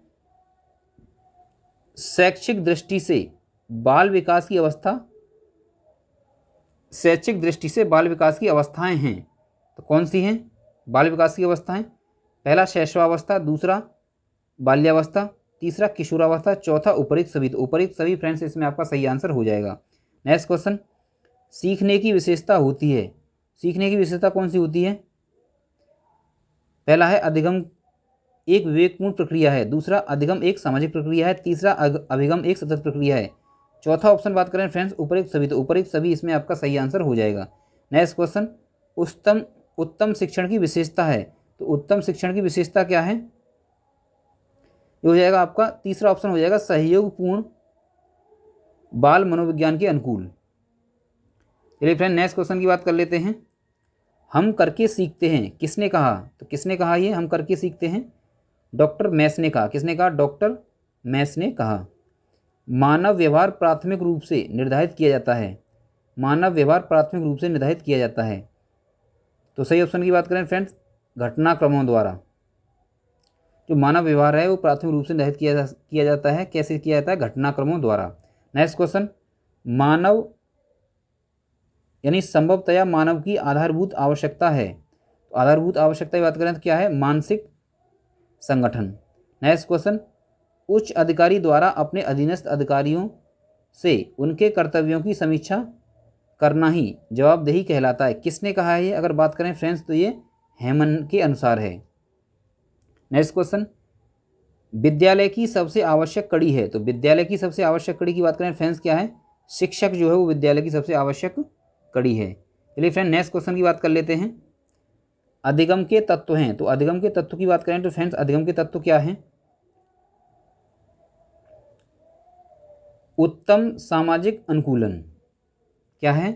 [SPEAKER 1] शैक्षिक दृष्टि से बाल विकास की अवस्था, शैक्षिक दृष्टि से बाल विकास की अवस्थाएं हैं तो कौन सी हैं बाल विकास की अवस्थाएं? पहला शैशवावस्था, दूसरा बाल्यावस्था, तीसरा किशोरावस्था, चौथा उपरिक्त सभी। तो उपरिक्त सभी फ्रेंड्स इसमें आपका सही आंसर हो जाएगा। नेक्स्ट क्वेश्चन, सीखने की विशेषता होती है। सीखने की विशेषता कौन सी होती है? पहला है अधिगम एक विवेकपूर्ण प्रक्रिया है, दूसरा अधिगम एक सामाजिक प्रक्रिया है, तीसरा अभिगम एक सतत प्रक्रिया है, चौथा ऑप्शन बात करें फ्रेंड्स उपरिक्त सभी। तो उपरिक्त सभी इसमें आपका सही आंसर हो जाएगा। नेक्स्ट क्वेश्चन, उत्तम शिक्षण की विशेषता है। तो उत्तम शिक्षण की विशेषता क्या है? ये हो जाएगा आपका तीसरा ऑप्शन हो जाएगा सहयोगपूर्ण बाल मनोविज्ञान के अनुकूल। चलिए फ्रेंड नेक्स्ट क्वेश्चन की बात कर लेते हैं। हम करके सीखते हैं किसने कहा? तो किसने कहा ये हम करके सीखते हैं? डॉक्टर मैस ने कहा। किसने कहा? डॉक्टर मैस ने कहा। मानव व्यवहार प्राथमिक रूप से निर्धारित किया जाता है। मानव व्यवहार प्राथमिक रूप से निर्धारित किया जाता है। तो सही ऑप्शन की बात करें फ्रेंड्स घटनाक्रमों द्वारा। जो मानव व्यवहार है वो प्राथमिक रूप से निर्धारित किया जाता है। कैसे किया जाता है? घटनाक्रमों द्वारा। नेक्स्ट क्वेश्चन, मानव यानी संभवतया मानव की आधारभूत आवश्यकता है। तो आधारभूत आवश्यकता की बात करें तो क्या है? मानसिक संगठन। नेक्स्ट क्वेश्चन, उच्च अधिकारी द्वारा अपने अधीनस्थ अधिकारियों से उनके कर्तव्यों की समीक्षा करना ही जवाबदेही कहलाता है। किसने कहा है ये? अगर बात करें फ्रेंड्स तो ये हेमन के अनुसार है। नेक्स्ट क्वेश्चन, विद्यालय की सबसे आवश्यक कड़ी है। तो विद्यालय की सबसे आवश्यक कड़ी की बात करें फ्रेंड्स क्या है? शिक्षक जो है वो विद्यालय की सबसे आवश्यक कड़ी है। चलिए फ्रेंड नेक्स्ट क्वेश्चन की बात कर लेते हैं। अधिगम के तत्व हैं। तो अधिगम के तत्व की बात करें तो फ्रेंड्स अधिगम के तत्व क्या हैं? उत्तम सामाजिक अनुकूलन। क्या है?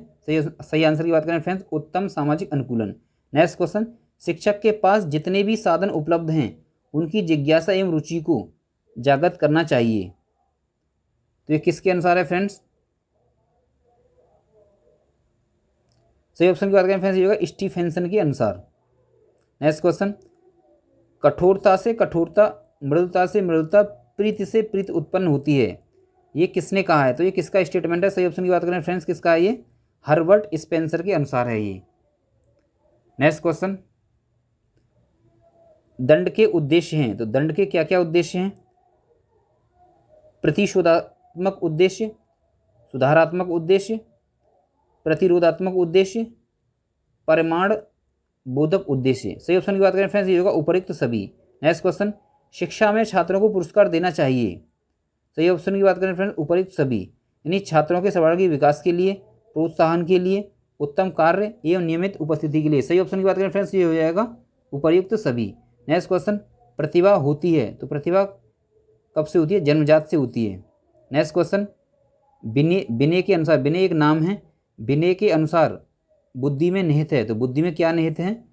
[SPEAKER 1] सही आंसर की बात करें फ्रेंड्स, उत्तम सामाजिक अनुकूलन। नेक्स्ट क्वेश्चन, शिक्षक के पास जितने भी साधन उपलब्ध हैं उनकी जिज्ञासा एवं रुचि को जागृत करना चाहिए। तो ये किसके अनुसार है फ्रेंड्स? सही ऑप्शन की बात करें फ्रेंड्स ये होगा स्टीफेंसन के अनुसार। नेक्स्ट क्वेश्चन, कठोरता से कठोरता, मृदुता से मृदुता, प्रीति से प्रीति उत्पन्न होती है। ये किसने कहा है? तो ये किसका स्टेटमेंट है? सही ऑप्शन की बात करें फ्रेंड्स किसका है ये? हर्बर्ट स्पेंसर के अनुसार है ये। नेक्स्ट क्वेश्चन, दंड के उद्देश्य हैं। तो दंड के क्या क्या उद्देश्य हैं? प्रतिशोधात्मक उद्देश्य, सुधारात्मक उद्देश्य, प्रतिरोधात्मक उद्देश्य, परिमाण बोधक उद्देश्य। सही ऑप्शन की बात करें फ्रेंड्स ये होगा उपयुक्त सभी। नेक्स्ट क्वेश्चन, शिक्षा में छात्रों को पुरस्कार देना चाहिए। सही ऑप्शन की बात करें फ्रेंड्स उपयुक्त सभी, यानी छात्रों के सर्वांगीण विकास के लिए, प्रोत्साहन के लिए, उत्तम कार्य एवं नियमित उपस्थिति के लिए। सही ऑप्शन की बात करें फ्रेंड्स ये हो जाएगा उपयुक्त सभी। नेक्स्ट क्वेश्चन, प्रतिभा होती है। तो प्रतिभा कब से होती है? जन्मजात से होती है। नेक्स्ट क्वेश्चन, विनय के अनुसार, विनय एक नाम है, विनय के अनुसार बुद्धि में निहित है। तो बुद्धि में क्या निहित है?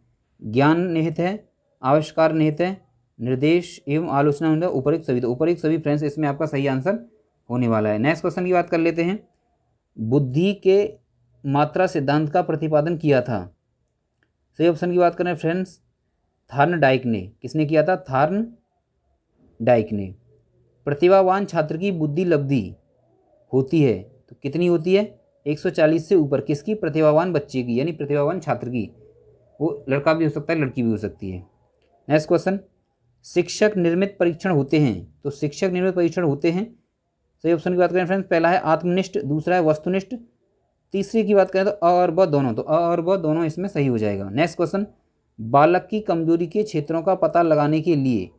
[SPEAKER 1] ज्ञान निहित है, आविष्कार निहित है, निर्देश एवं आलोचना होता है, उपयुक्त सभी। तो उपयुक्त सभी फ्रेंड्स इसमें आपका सही आंसर होने वाला है। नेक्स्ट क्वेश्चन की बात कर लेते हैं। बुद्धि के मात्रा सिद्धांत का प्रतिपादन किया था। सही ऑप्शन की बात करें फ्रेंड्स थार्नडाइक ने। किसने किया था? थार्नडाइक ने। प्रतिभावान छात्र की बुद्धि लब्धि होती है। तो कितनी होती है? 140 से ऊपर। किसकी? प्रतिभावान बच्चे की, यानी प्रतिभावान छात्र की। वो लड़का भी हो सकता है, लड़की भी हो सकती है। नेक्स्ट क्वेश्चन, शिक्षक निर्मित परीक्षण होते हैं। तो शिक्षक निर्मित परीक्षण होते हैं। सही ऑप्शन की बात करें फ्रेंड्स पहला है आत्मनिष्ठ, दूसरा है वस्तुनिष्ठ, तीसरी की बात करें तो अ और ब दोनों। तो अ और ब दोनों इसमें सही हो जाएगा। नेक्स्ट क्वेश्चन, बालक की कमजोरी के क्षेत्रों का पता लगाने के लिए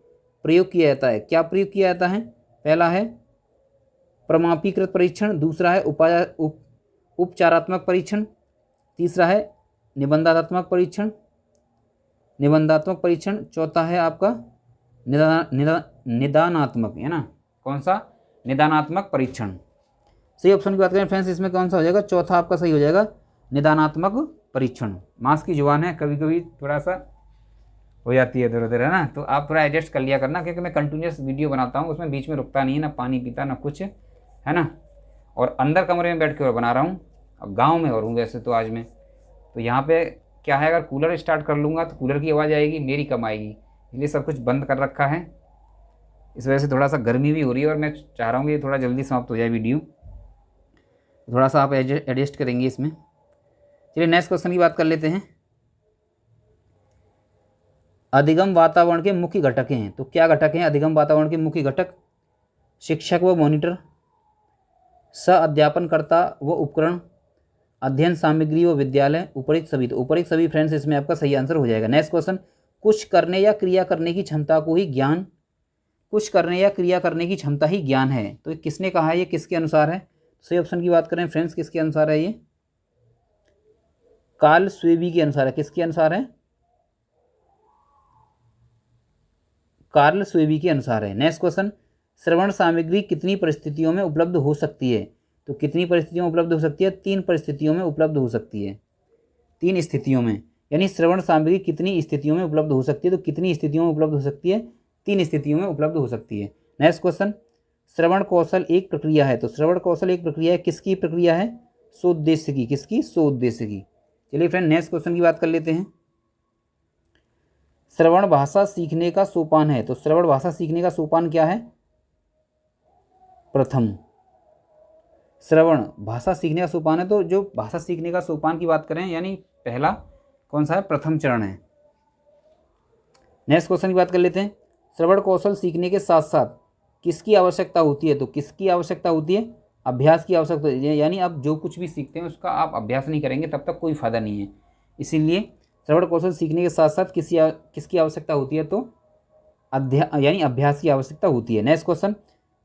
[SPEAKER 1] प्रयोग किया जाता है। क्या प्रयोग किया जाता है? पहला है प्रमापीकृत परीक्षण, दूसरा है उपचारात्मक परीक्षण, तीसरा है निबंधात्मक परीक्षण, चौथा है आपका निदानात्मक, है ना? कौन सा? निदानात्मक परीक्षण। सही ऑप्शन की बात करें फ्रेंड्स इसमें कौन सा हो जाएगा? चौथा आपका सही हो जाएगा, निदानात्मक परीक्षण। मांस की जुबान है, कभी कभी थोड़ा सा हो जाती है इधर उधर, है ना? तो आप थोड़ा एडजस्ट कर लिया करना, क्योंकि मैं कंटिन्यूस वीडियो बनाता हूँ, उसमें बीच में रुकता नहीं है, ना पानी पीता ना कुछ, है ना? और अंदर कमरे में बैठ के और बना रहा हूँ, अब गाँव में और हूँ वैसे तो आज मैं, तो यहाँ पे क्या है, अगर कूलर स्टार्ट कर लूँगा तो कूलर की आवाज़ आएगी, मेरी कम आएगी, इसलिए सब कुछ बंद कर रखा है। इस वजह से थोड़ा सा गर्मी भी हो रही है और मैं चाह रहा हूँ कि थोड़ा जल्दी समाप्त हो जाए वीडियो, थोड़ा सा आप एडजस्ट करेंगे इसमें। चलिए नेक्स्ट क्वेश्चन की बात कर लेते हैं। अधिगम वातावरण के मुख्य घटक हैं। तो क्या घटक हैं अधिगम वातावरण के मुख्य घटक? शिक्षक व मॉनिटर, सह अध्यापनकर्ता व उपकरण, अध्ययन सामग्री व विद्यालय, उपयुक्त सभी। तो उपयुक्त सभी फ्रेंड्स इसमें आपका सही आंसर हो जाएगा। नेक्स्ट क्वेश्चन, कुछ करने या क्रिया करने की क्षमता को ही ज्ञान, कुछ करने या क्रिया करने की क्षमता ही ज्ञान है। तो किसने कहा है? ये किसके अनुसार है? सही ऑप्शन की बात करें फ्रेंड्स किसके अनुसार है? ये कार्ल स्वेबी के अनुसार है। किसके अनुसार है? कार्ल स्वेबी के अनुसार है। नेक्स्ट क्वेश्चन, श्रवण सामग्री कितनी परिस्थितियों में उपलब्ध हो सकती है? तो कितनी परिस्थितियों में उपलब्ध हो सकती है? 3 परिस्थितियों में उपलब्ध हो सकती है। 3 स्थितियों में, यानी श्रवण सामग्री कितनी स्थितियों में उपलब्ध हो सकती है? तो कितनी स्थितियों में उपलब्ध हो सकती है? 3 स्थितियों में उपलब्ध हो सकती है। नेक्स्ट क्वेश्चन, श्रवण कौशल एक प्रक्रिया है। तो श्रवण कौशल एक प्रक्रिया है, किसकी प्रक्रिया है? सोद्देश्य की। किसकी? सोद्देश्य की। चलिए फ्रेंड नेक्स्ट क्वेश्चन की बात कर लेते हैं। श्रवण भाषा सीखने का सोपान है, तो श्रवण भाषा सीखने का सोपान क्या है? प्रथम। श्रवण भाषा सीखने का सोपान है, तो जो भाषा सीखने का सोपान की बात करें यानी पहला कौन सा है? प्रथम चरण है। नेक्स्ट क्वेश्चन की बात कर लेते हैं। श्रवण कौशल सीखने के साथ साथ किसकी आवश्यकता होती है? तो किसकी आवश्यकता होती है? अभ्यास की आवश्यकता होती है। यानी आप जो कुछ भी सीखते हैं उसका आप अभ्यास नहीं करेंगे तब तक कोई फायदा नहीं है। इसीलिए श्रवण कौशल सीखने के साथ साथ किसकी आवश्यकता होती है? तो यानी अभ्यास की आवश्यकता होती है। नेक्स्ट क्वेश्चन,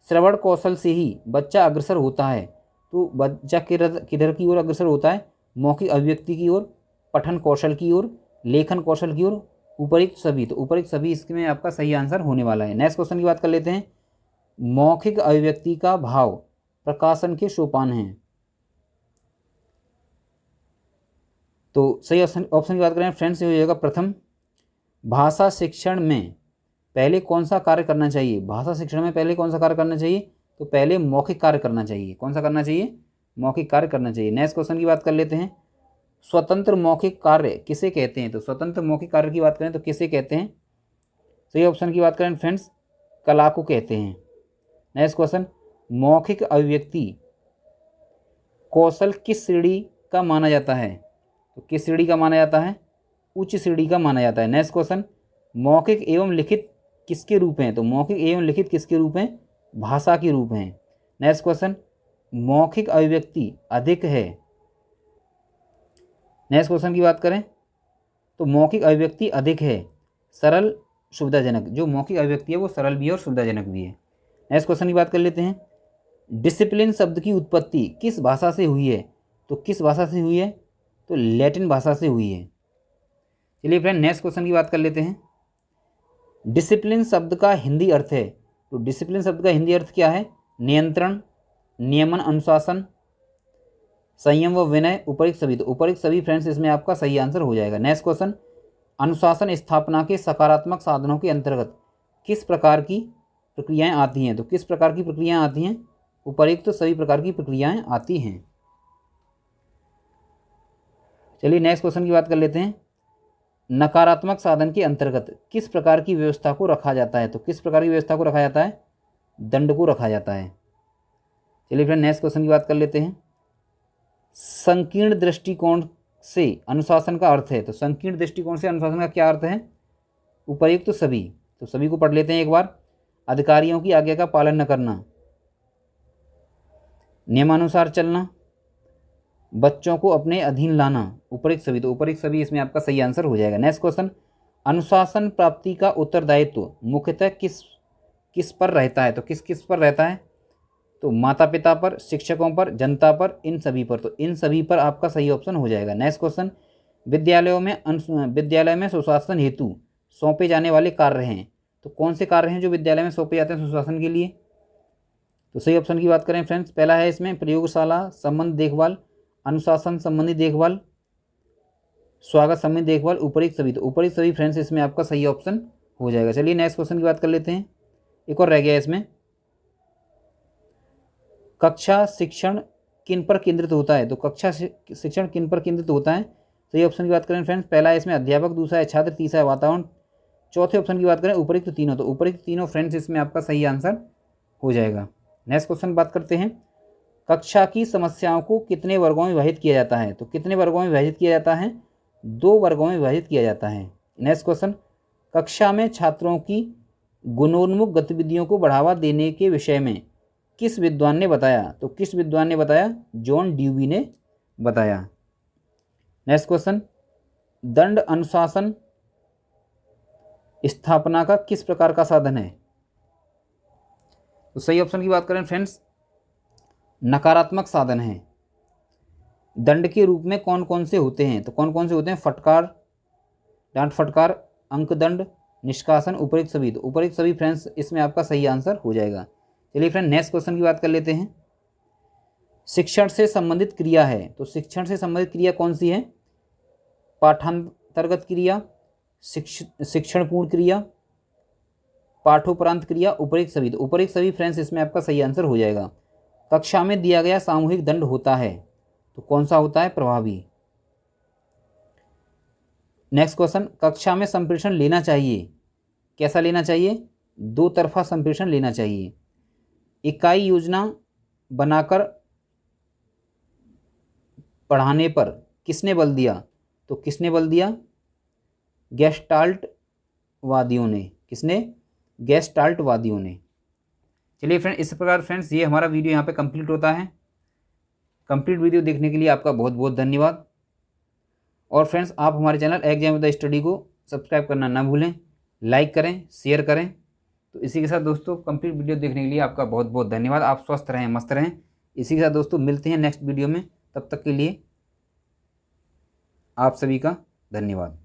[SPEAKER 1] श्रवण कौशल से ही बच्चा अग्रसर होता है, तो बच्चा किधर की ओर अग्रसर होता है? मौखिक अभिव्यक्ति की ओर, पठन कौशल की ओर, लेखन कौशल की ओर, उपरिक्त सभी। तो उपरिक्त सभी इसमें आपका सही आंसर होने वाला है। नेक्स्ट क्वेश्चन की बात कर लेते हैं। मौखिक अभिव्यक्ति का भाव प्रकाशन के सोपान हैं, तो सही ऑप्शन की बात करें फ्रेंड्स, ये हो जाएगा प्रथम। भाषा शिक्षण में पहले कौन सा कार्य करना चाहिए? भाषा शिक्षण में पहले कौन सा कार्य करना चाहिए? तो पहले मौखिक कार्य करना चाहिए। कौन सा करना चाहिए? मौखिक कार्य करना चाहिए। नेक्स्ट क्वेश्चन की बात कर लेते हैं। स्वतंत्र मौखिक कार्य किसे कहते हैं? तो स्वतंत्र मौखिक कार्य की बात करें तो किसे कहते हैं? सही ऑप्शन की बात करें फ्रेंड्स, कला को कहते हैं। नेक्स्ट क्वेश्चन, मौखिक अभिव्यक्ति कौशल किस श्रेणी का माना जाता है? तो किस श्रेणी का माना जाता है? उच्च श्रेणी का माना जाता है। नेक्स्ट क्वेश्चन, मौखिक एवं लिखित किसके रूप हैं? तो मौखिक एवं लिखित किसके रूप हैं? भाषा के रूप हैं। नेक्स्ट क्वेश्चन, मौखिक अभिव्यक्ति अधिक है। नेक्स्ट क्वेश्चन की बात करें तो मौखिक अभिव्यक्ति अधिक है, सरल सुविधाजनक। जो मौखिक अभिव्यक्ति है वो सरल भी है और सुविधाजनक भी है। नेक्स्ट क्वेश्चन की बात कर लेते हैं। डिसिप्लिन शब्द की उत्पत्ति किस भाषा से हुई है? तो किस भाषा से हुई है? तो लैटिन भाषा से हुई है। चलिए फ्रेंड, नेक्स्ट क्वेश्चन की बात कर लेते हैं। डिसिप्लिन शब्द का हिंदी अर्थ है, तो डिसिप्लिन शब्द का हिंदी अर्थ क्या है? नियंत्रण, नियमन, अनुशासन, संयम व विनय, उपरिक्त सभी। तो उपरिक्त सभी फ्रेंड्स इसमें आपका सही आंसर हो जाएगा। नेक्स्ट क्वेश्चन, अनुशासन स्थापना के सकारात्मक साधनों के अंतर्गत किस प्रकार की प्रक्रियाएं आती हैं? तो किस प्रकार की प्रक्रियाएं आती हैं? उपरिक्त सभी प्रकार की प्रक्रियाएं आती हैं। चलिए नेक्स्ट क्वेश्चन की बात कर लेते हैं। नकारात्मक साधन के अंतर्गत किस प्रकार की व्यवस्था को रखा जाता है? तो किस प्रकार की व्यवस्था को रखा जाता है? दंड को रखा जाता है। चलिए फ्रेंड, नेक्स्ट क्वेश्चन की बात कर लेते हैं। संकीर्ण दृष्टिकोण से अनुशासन का अर्थ है, तो संकीर्ण दृष्टिकोण से अनुशासन का क्या अर्थ है? उपयुक्त सभी। तो सभी को पढ़ लेते हैं एक बार। अधिकारियों की आज्ञा का पालन न करना, नियमानुसार चलना, बच्चों को अपने अधीन लाना, उपरिक्त सभी। तो उपरिक्त सभी इसमें आपका सही आंसर हो जाएगा। नेक्स्ट क्वेश्चन, अनुशासन प्राप्ति का उत्तरदायित्व मुख्यतः किस पर रहता है? तो किस पर रहता है? तो माता पिता पर, शिक्षकों पर, जनता पर, इन सभी पर। तो इन सभी पर आपका सही ऑप्शन हो जाएगा। नेक्स्ट क्वेश्चन, विद्यालय में सुशासन हेतु सौंपे जाने वाले कार्य हैं, तो कौन से कार्य हैं जो विद्यालय में सौंपे जाते हैं सुशासन के लिए? तो सही ऑप्शन की बात करें फ्रेंड्स, पहला है इसमें प्रयोगशाला संबंध देखभाल, अनुशासन संबंधी देखभाल, स्वागत संबंधी देखभाल, उपरिक्त सभी। तो उपरिक्त सभी फ्रेंड्स इसमें आपका सही ऑप्शन हो जाएगा। चलिए नेक्स्ट क्वेश्चन की बात कर लेते हैं। एक और रह गया इसमें, कक्षा शिक्षण किन पर केंद्रित होता है? तो कक्षा शिक्षण किन पर केंद्रित होता है? सही ऑप्शन की बात करें फ्रेंड्स, पहला है इसमें अध्यापक, दूसरा है छात्र, तीसरा है वातावरण, चौथे ऑप्शन की बात करें उपरिक्त तीनों। तो उपरिक्त तीनों फ्रेंड्स इसमें आपका सही आंसर हो जाएगा। नेक्स्ट क्वेश्चन बात करते हैं। कक्षा की समस्याओं को कितने वर्गों में विभाजित किया जाता है? तो कितने वर्गों में विभाजित किया जाता है? 2 वर्गों में विभाजित किया जाता है। नेक्स्ट क्वेश्चन, कक्षा में छात्रों की गुणोन्मुख गतिविधियों को बढ़ावा देने के विषय में किस विद्वान ने बताया? तो किस विद्वान ने बताया? जॉन ड्यूवी ने बताया। नेक्स्ट क्वेश्चन, दंड अनुशासन स्थापना का किस प्रकार का साधन है? तो सही ऑप्शन की बात करें फ्रेंड्स, नकारात्मक साधन है। दंड के रूप में कौन कौन से होते हैं? तो कौन कौन से होते हैं? फटकार, डांट फटकार, अंकदंड, निष्कासन, उपरिक्त सभी। तो उपरिक्त सभी फ्रेंड्स इसमें आपका सही आंसर हो जाएगा। चलिए फ्रेंड नेक्स्ट क्वेश्चन की बात कर लेते हैं। शिक्षण से संबंधित क्रिया है, तो शिक्षण से संबंधित क्रिया कौन सी है? पाठांतर्गत क्रिया, शिक्षणपूर्ण क्रिया, पाठोपरांत क्रिया, उपरिक्त सभी। तो उपरिक्त सभी फ्रेंड्स इसमें आपका सही आंसर हो जाएगा। कक्षा में दिया गया सामूहिक दंड होता है, तो कौन सा होता है? प्रभावी। नेक्स्ट क्वेश्चन, कक्षा में संप्रेषण लेना चाहिए, कैसा लेना चाहिए? दो तरफा संप्रेषण लेना चाहिए। इकाई योजना बनाकर पढ़ाने पर किसने बल दिया? तो किसने बल दिया? गेस्टाल्ट वादियों ने। किसने? गेस्टाल्ट वादियों ने। चलिए फ्रेंड, इस प्रकार फ्रेंड्स ये हमारा वीडियो यहाँ पे कंप्लीट होता है। कंप्लीट वीडियो देखने के लिए आपका बहुत बहुत धन्यवाद। और फ्रेंड्स, आप हमारे channel exam with the study को सब्सक्राइब करना ना भूलें, लाइक करें, शेयर करें। तो इसी के साथ दोस्तों, कंप्लीट वीडियो देखने के लिए आपका बहुत बहुत धन्यवाद। आप स्वस्थ रहें, मस्त रहें। इसी के साथ दोस्तों, मिलते हैं नेक्स्ट वीडियो में। तब तक के लिए आप सभी का धन्यवाद।